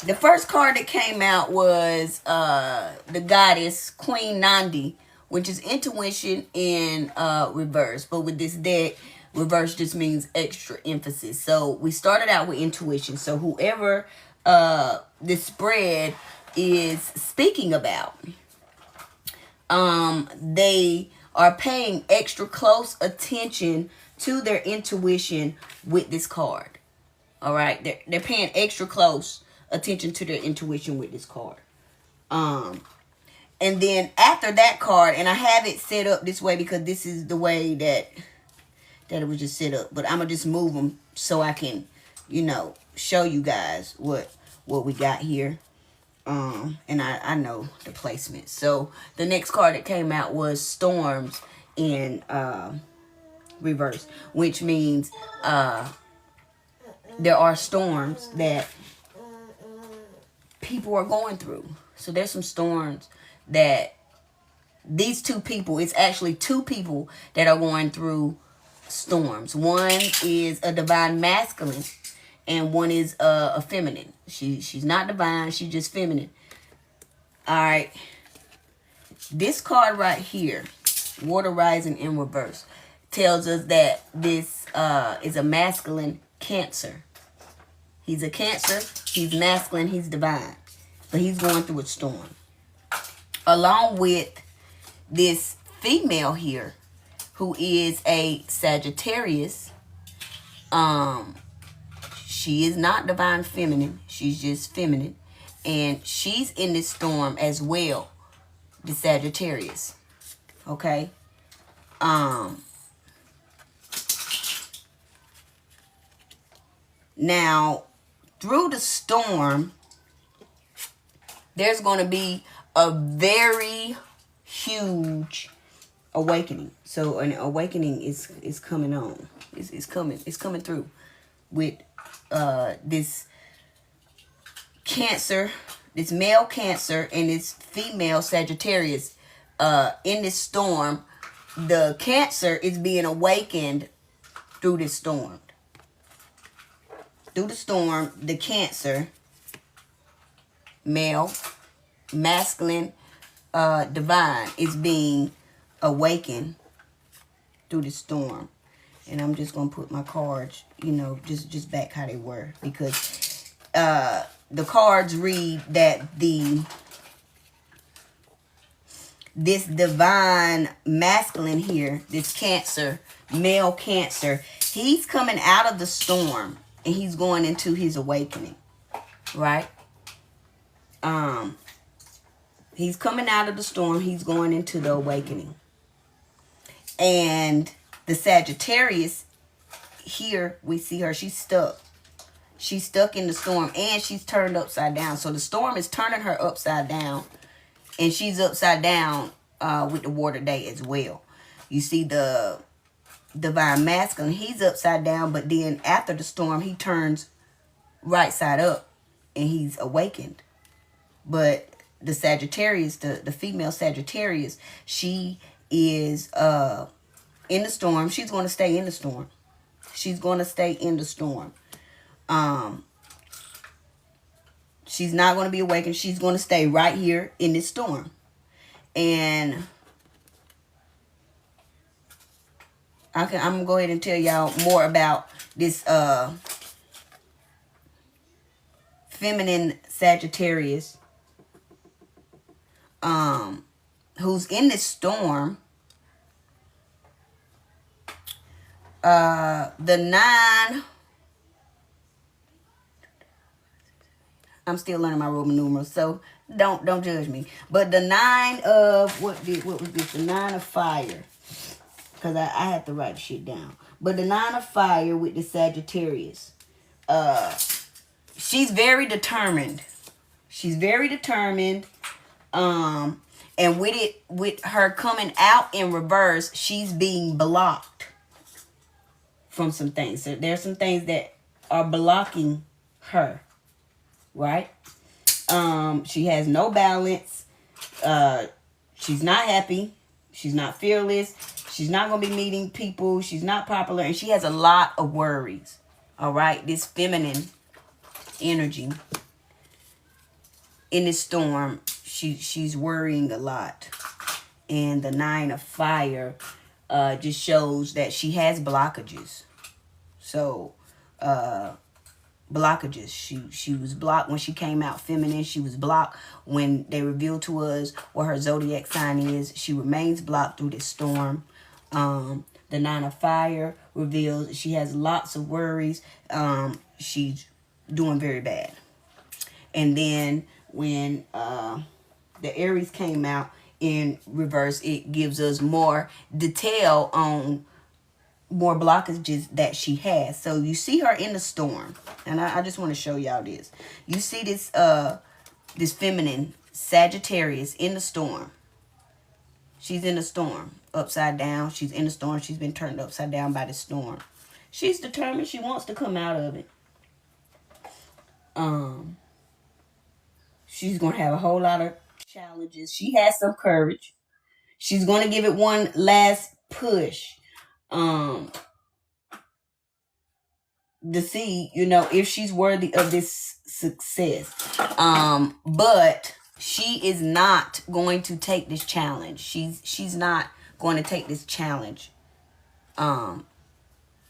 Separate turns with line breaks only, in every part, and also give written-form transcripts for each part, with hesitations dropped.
The first card that came out was the goddess Queen Nandi, which is intuition in reverse. But with this deck, reverse just means extra emphasis. So we started out with intuition. So whoever this spread is speaking about, they are paying extra close attention to their intuition with this card. All right, they're paying extra close attention to their intuition with this card. And then after that card, and I have it set up this way because this is the way that it was just set up. But I'm gonna just move them so I can, show you guys what we got here. And I know the placement. So the next card that came out was Storms in reverse, which means there are storms that people are going through. So there's some storms that these two people, it's actually two people that are going through storms. One is a divine masculine and one is a feminine. She's not divine, she's just feminine. All right. This card right here, Water Rising in reverse, tells us that this is a masculine Cancer. He's a Cancer, he's masculine, he's divine. But he's going through a storm. Along with this female here, who is a Sagittarius. She is not divine feminine. She's just feminine. And she's in this storm as well. The Sagittarius. Okay. Now, through the storm, there's going to be a very huge awakening. So an awakening is coming on. It's coming through with this Cancer, this male Cancer and this female Sagittarius in this storm. The Cancer is being awakened through this storm. Through the storm, the Cancer, male, masculine, divine, is being awakened through the storm. And I'm just going to put my cards, just back how they were. Because the cards read that this divine masculine here, this Cancer, male Cancer, he's coming out of the storm. And he's going into his awakening. Right? He's coming out of the storm. He's going into the awakening. And the Sagittarius, here we see her. She's stuck. She's stuck in the storm. And she's turned upside down. So the storm is turning her upside down. And she's upside down with the water day as well. You see the divine masculine, he's upside down. But then after the storm, he turns right side up. And he's awakened. But the Sagittarius, the female Sagittarius, she is in the storm. She's going to stay in the storm. She's going to stay in the storm. She's not going to be awakened. She's going to stay right here in this storm. And I'm going to go ahead and tell y'all more about this feminine Sagittarius who's in this storm. The 9, I'm still learning my Roman numerals, so don't judge me. But the 9 of what was this? The 9 of fire. Because I had to write shit down. But the 9 of fire with the Sagittarius. She's very determined. She's very determined. And with her coming out in reverse, she's being blocked from some things. So there's some things that are blocking her. Right? She has no balance. She's not happy. She's not fearless. She's not going to be meeting people. She's not popular. And she has a lot of worries. All right? This feminine energy. in this storm, she's worrying a lot. And the 9 of Fire just shows that she has blockages. So, blockages. She was blocked when she came out feminine. She was blocked when they revealed to us what her zodiac sign is. She remains blocked through this storm. The 9 of Fire reveals she has lots of worries. She's doing very bad. And then when the Aries came out in reverse, it gives us more detail on more blockages that she has. So you see her in the storm, and I just want to show y'all this. You see this this feminine Sagittarius in the storm. She's in the storm, upside down. She's in the storm. She's been turned upside down by the storm. She's determined. She wants to come out of it. She's gonna have a whole lot of challenges. She has some courage. She's gonna give it one last push. To see, you know, if she's worthy of this success. But she is not going to take this challenge. She's not going to take this challenge.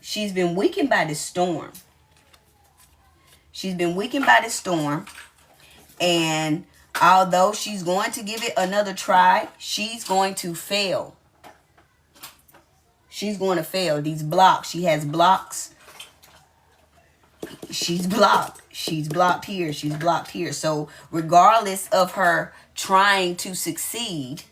She's been weakened by this storm. She's been weakened by this storm. And although she's going to give it another try, she's going to fail. She's going to fail. These blocks, she has blocks. She's blocked. She's blocked here. She's blocked here. So regardless of her trying to succeed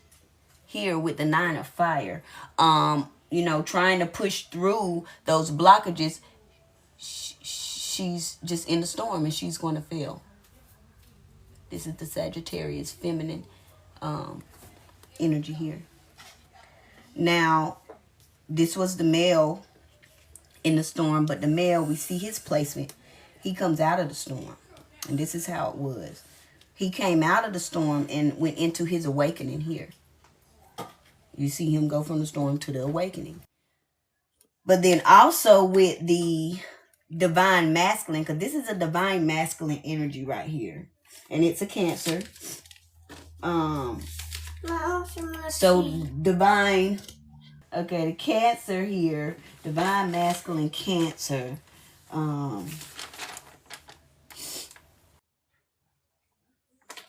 here with the 9 of Fire, you know, trying to push through those blockages, she's just in the storm and she's going to fail. This is the Sagittarius feminine energy here. Now, this was the male in the storm, but the male, we see his placement. He comes out of the storm, and this is how it was. He came out of the storm and went into his awakening here. You see him go from the storm to the awakening. But then also with the divine masculine, because this is a divine masculine energy right here. And it's a Cancer. So divine, okay, the Cancer here, divine masculine Cancer.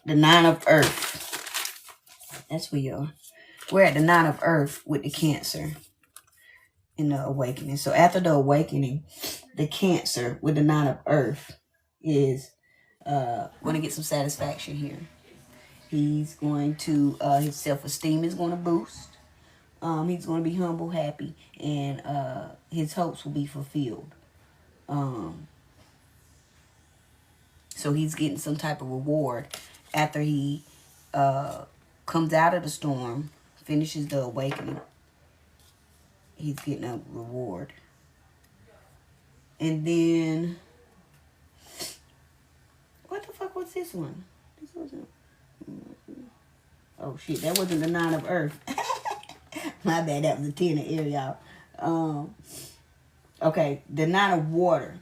The 9 of Earth. That's where you are. We're at the 9 of Earth with the Cancer in the awakening. So after the awakening, the Cancer with the 9 of Earth is going to get some satisfaction here. He's going to, his self-esteem is going to boost. He's going to be humble, happy, and his hopes will be fulfilled. So he's getting some type of reward after he comes out of the storm, finishes the awakening. He's getting a reward. And then, what the fuck was this one? This wasn't. Oh shit, that wasn't the 9 of Earth. My bad, that was the 10 of air, y'all. Okay, the 9 of Water.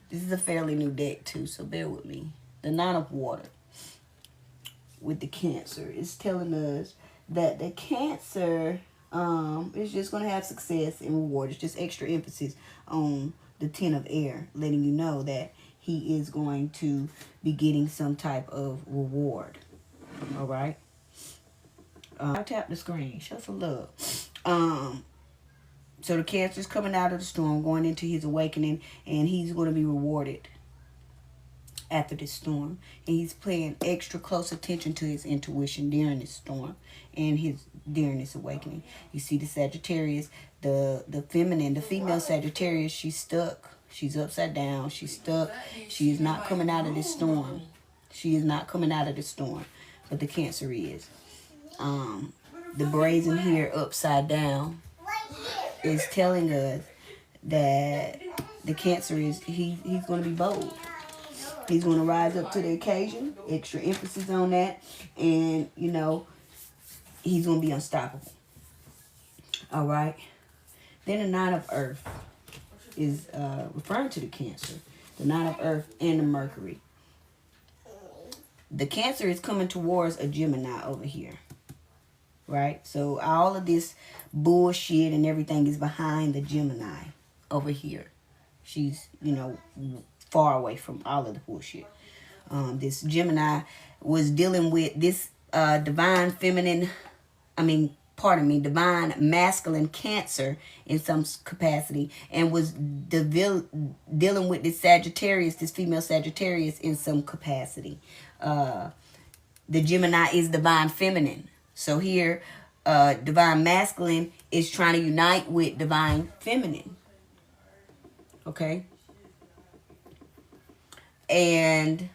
This is a fairly new deck too, so bear with me. The 9 of Water with the Cancer is telling us that the Cancer is just going to have success and reward. It's just extra emphasis on the 10 of Air, letting you know that he is going to be getting some type of reward. All right. I'll tap the screen. Show some love. So the Cancer is coming out of the storm, going into his awakening, and he's going to be rewarded after this storm. And he's paying extra close attention to his intuition during this storm and during this awakening. You see the Sagittarius, the feminine, the female Sagittarius, she's stuck. She's upside down. She's stuck. She is not coming out of this storm. She is not coming out of this storm. But the Cancer is. The brazen here upside down is telling us that the Cancer is, he's going to be bold. He's going to rise up to the occasion. Extra emphasis on that. And, you know, he's going to be unstoppable. All right. Then the 9 of Earth is referring to the Cancer. The 9 of Earth and the Mercury. the Cancer is coming towards a Gemini over here. Right? So all of this bullshit and everything is behind the Gemini over here. She's, you know, far away from all of the bullshit. This Gemini was dealing with this divine masculine Cancer in some capacity, and was dealing with this Sagittarius, this female Sagittarius in some capacity. The Gemini is divine feminine. So here, divine masculine is trying to unite with divine feminine. Okay? And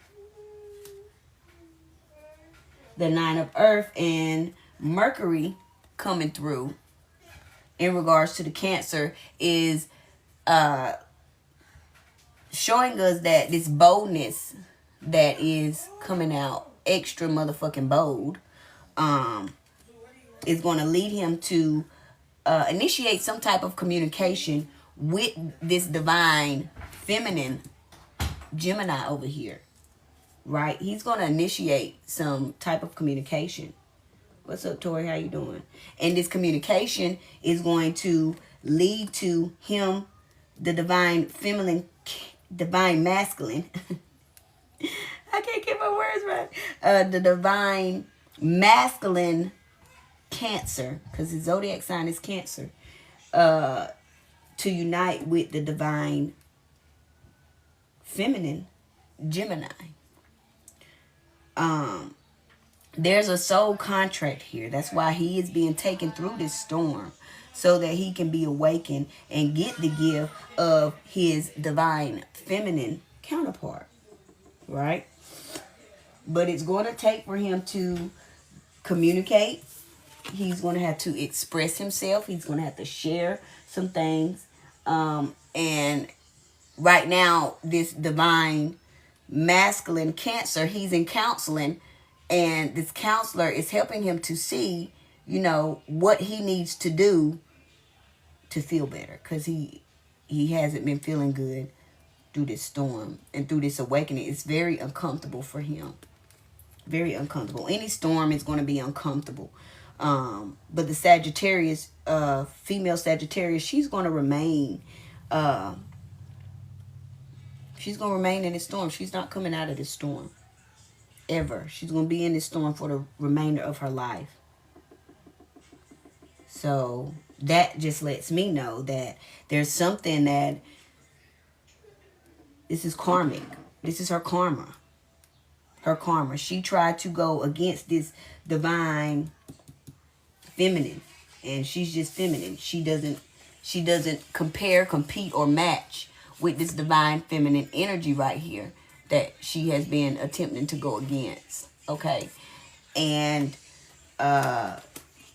the Nine of Earth and Mercury coming through in regards to the Cancer is showing us that this boldness that is coming out, extra motherfucking bold, is going to lead him to initiate some type of communication with this divine feminine Gemini over here. Right? He's going to initiate some type of communication. What's up, Tori? How you doing? And this communication is going to lead to him, the divine masculine. I can't get my words right. The divine masculine Cancer, because his zodiac sign is Cancer, to unite with the divine feminine Gemini. There's a soul contract here. That's why he is being taken through this storm, so that he can be awakened and get the gift of his divine feminine counterpart. Right? But it's going to take for him to communicate. He's going to have to express himself. He's going to have to share some things. And right now, this divine masculine Cancer, he's in counseling. And this counselor is helping him to see, you know, what he needs to do to feel better. Because he hasn't been feeling good through this storm and through this awakening. It's very uncomfortable for him. Very uncomfortable. Any storm is going to be uncomfortable. But the Sagittarius, female Sagittarius, she's going to remain. She's going to remain in this storm. She's not coming out of this storm. Ever. She's going to be in this storm for the remainder of her life. So that just lets me know that there's something that this is karmic. This is her karma. Her karma. She tried to go against this divine feminine, and she's just feminine. She doesn't compare, compete, or match with this divine feminine energy right here that she has been attempting to go against. Okay? And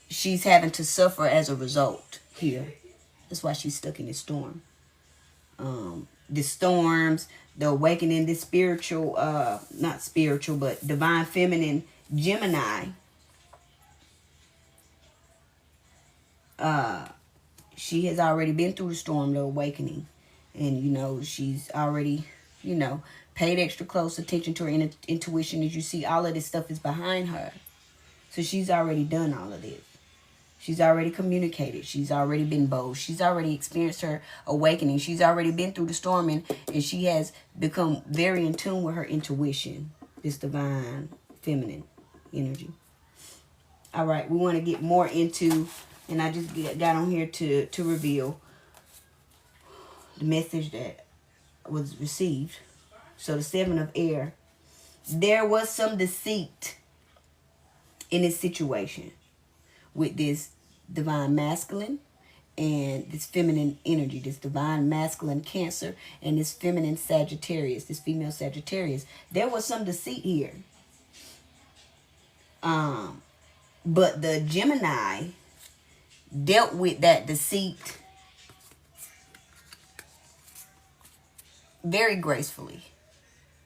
she's having to suffer as a result here. That's why she's stuck in this storm. The storms, the awakening, this spiritual, not spiritual, but divine feminine Gemini. She has already been through the storm, the awakening. And, you know, she's already, you know, paid extra close attention to her intuition. As you see, all of this stuff is behind her. So she's already done all of this. She's already communicated. She's already been bold. She's already experienced her awakening. She's already been through the storm, and she has become very in tune with her intuition. This divine feminine energy. All right, we want to get more into, and I just got on here to reveal the message that was received. So the Seven of Air. There was some deceit in this situation with this divine masculine and this feminine energy, this divine masculine Cancer and this feminine Sagittarius, this female Sagittarius. There was some deceit here. But the Gemini dealt with that deceit very gracefully,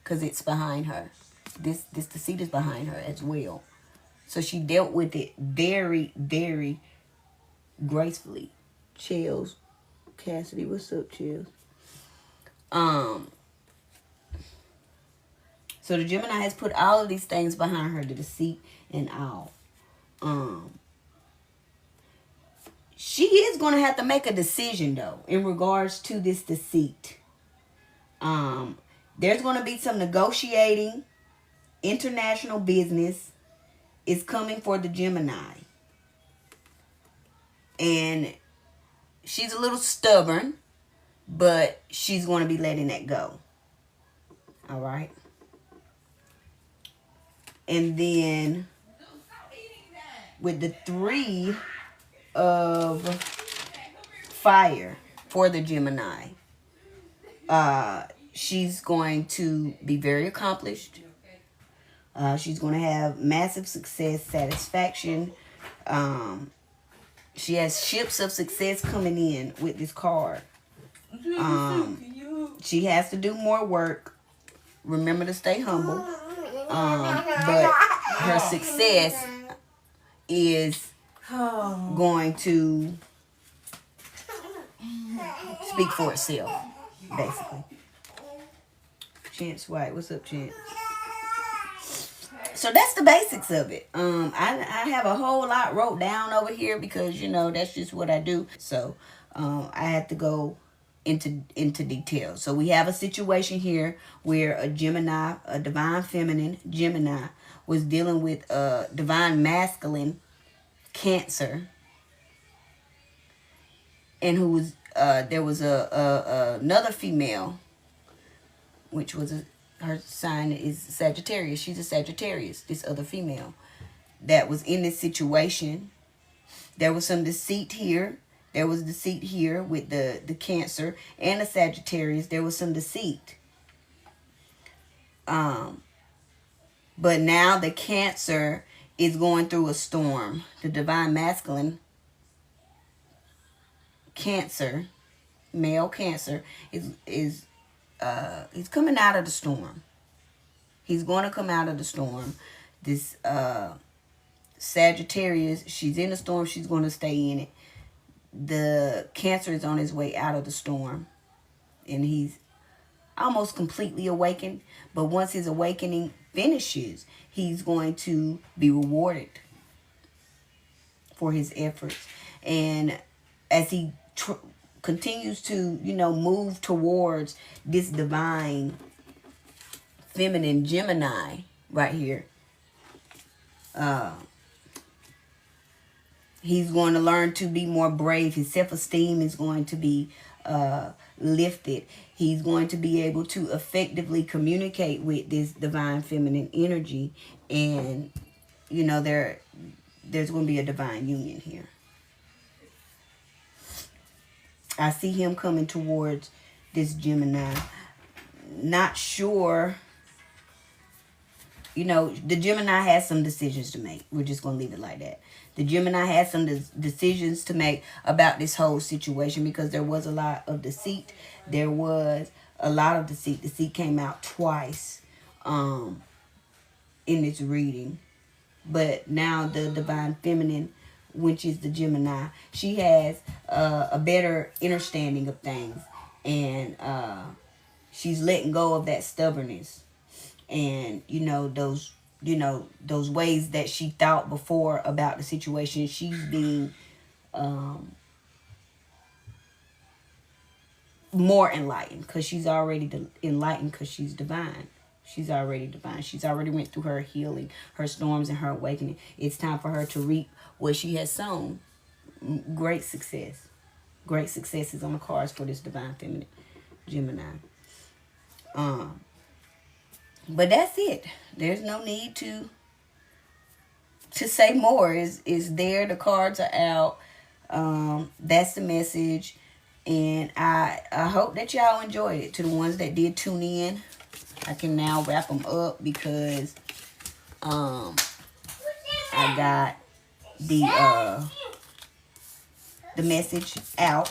because it's behind her. This deceit is behind her as well. So she dealt with it very, very gracefully. Chills. Cassidy, what's up, Chills? So the Gemini has put all of these things behind her, the deceit and all. She is going to have to make a decision, though, in regards to this deceit. There's going to be some negotiating. International business is coming for the Gemini. And she's a little stubborn, but she's going to be letting that go. All right. And then with the 3 of fire for the Gemini, she's going to be very accomplished. She's going to have massive success, satisfaction. She has ships of success coming in with this card. She has to do more work. Remember to stay humble. But her success is going to speak for itself, basically. Chance White, what's up, Chance? So that's the basics of it. I have a whole lot wrote down over here because, you know, that's just what I do. So I had to go into detail. So we have a situation here where a Gemini, a divine feminine Gemini, was dealing with a divine masculine Cancer, and who was there was another female, which was her sign is Sagittarius. She's a Sagittarius. This other female that was in this situation. There was some deceit here. There was deceit here with the Cancer and the Sagittarius. There was some deceit. But now the Cancer is going through a storm. The divine masculine Cancer, male Cancer, is he's coming out of the storm. He's going to come out of the storm. This Sagittarius, she's in the storm. She's going to stay in it. The Cancer is on his way out of the storm, and he's almost completely awakened. But once his awakening finishes, he's going to be rewarded for his efforts. And as he continues to, you know, move towards this divine feminine Gemini right here, he's going to learn to be more brave. His self-esteem is going to be lifted. He's going to be able to effectively communicate with this divine feminine energy. And, you know, there's going to be a divine union here. I see him coming towards this Gemini. Not sure. You know, the Gemini has some decisions to make. We're just going to leave it like that. The Gemini has some decisions to make about this whole situation because there was a lot of deceit. There was a lot of deceit. Deceit came out twice in this reading. But now the divine feminine, which is the Gemini, she has a better understanding of things. And she's letting go of that stubbornness. And, you know, those ways that she thought before about the situation, she's being more enlightened because she's already enlightened because she's divine. She's already divine. She's already went through her healing, her storms, and her awakening. It's time for her to reap what she has sown. Great success. Great success is on the cards for this divine feminine Gemini. But that's it. There's no need to say more. Is there. The cards are out. That's the message. And I hope that y'all enjoyed it. To the ones that did tune in, I can now wrap them up because I got the message out.